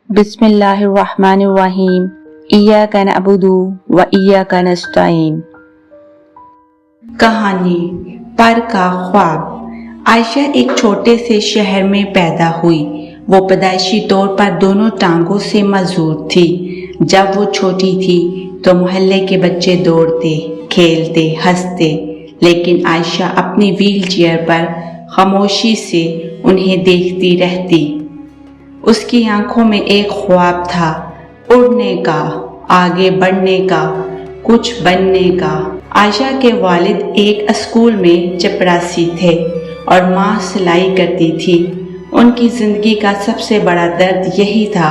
بسم اللہ الرحمن الرحیم ایاک نعبد و ایاک نستعین۔ کہانی پر کا خواب۔ عائشہ ایک چھوٹے سے شہر میں پیدا ہوئی۔ وہ پیدائشی طور پر دونوں ٹانگوں سے معذور تھی۔ جب وہ چھوٹی تھی تو محلے کے بچے دوڑتے، کھیلتے، ہنستے، لیکن عائشہ اپنی ویل چیئر پر خاموشی سے انہیں دیکھتی رہتی۔ اس کی آنکھوں میں ایک خواب تھا، اڑنے کا، آگے بڑھنے کا، کچھ بننے کا۔ عائشہ کے والد ایک اسکول میں چپراسی تھے اور ماں سلائی کرتی تھی۔ ان کی زندگی کا سب سے بڑا درد یہی تھا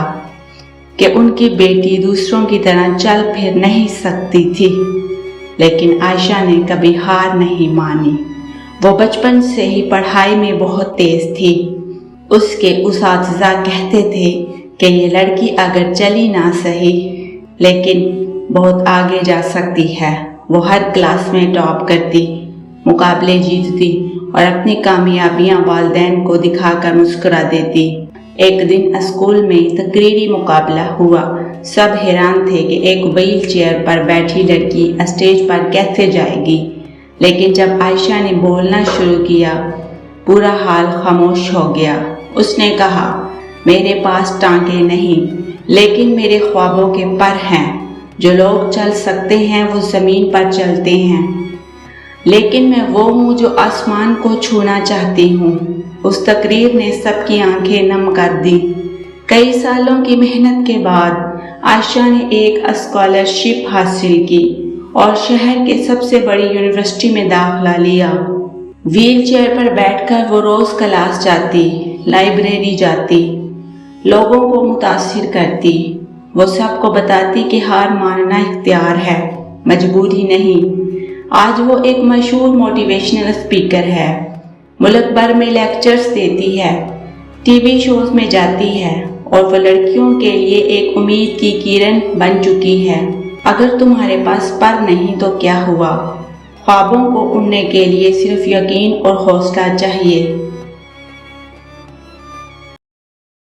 کہ ان کی بیٹی دوسروں کی طرح چل پھر نہیں سکتی تھی، لیکن عائشہ نے کبھی ہار نہیں مانی۔ وہ بچپن سے ہی پڑھائی میں بہت تیز تھی۔ اس کے اساتذہ کہتے تھے کہ یہ لڑکی اگر چلی نہ سہی لیکن بہت آگے جا سکتی ہے۔ وہ ہر کلاس میں ٹاپ کرتی، مقابلے جیتتی اور اپنی کامیابیاں والدین کو دکھا کر مسکرا دیتی۔ ایک دن اسکول میں تقریری مقابلہ ہوا۔ سب حیران تھے کہ ایک ویل چیئر پر بیٹھی لڑکی اسٹیج پر کیسے جائے گی، لیکن جب عائشہ نے بولنا شروع کیا پورا حال خاموش ہو گیا۔ اس نے کہا، میرے پاس ٹانگیں نہیں لیکن میرے خوابوں کے پر ہیں۔ جو لوگ چل سکتے ہیں وہ زمین پر چلتے ہیں، لیکن میں وہ ہوں جو آسمان کو چھونا چاہتی ہوں۔ اس تقریر نے سب کی آنکھیں نم کر دی۔ کئی سالوں کی محنت کے بعد عائشہ نے ایک اسکالرشپ حاصل کی اور شہر کے سب سے بڑی یونیورسٹی میں داخلہ لیا۔ ویل چیئر پر بیٹھ کر وہ روز کلاس جاتی، لائبریری جاتی، لوگوں کو متاثر کرتی۔ وہ سب کو بتاتی کہ ہار ماننا اختیار ہے، مجبوری نہیں۔ آج وہ ایک مشہور موٹیویشنل اسپیکر ہے، ملک بھر میں لیکچرز دیتی ہے، ٹی وی شوز میں جاتی ہے اور وہ لڑکیوں کے لیے ایک امید کی کرن بن چکی ہے۔ اگر تمہارے پاس پر نہیں تو کیا ہوا؟ خوابوں کو اڑنے کے لیے صرف یقین اور حوصلہ چاہیے۔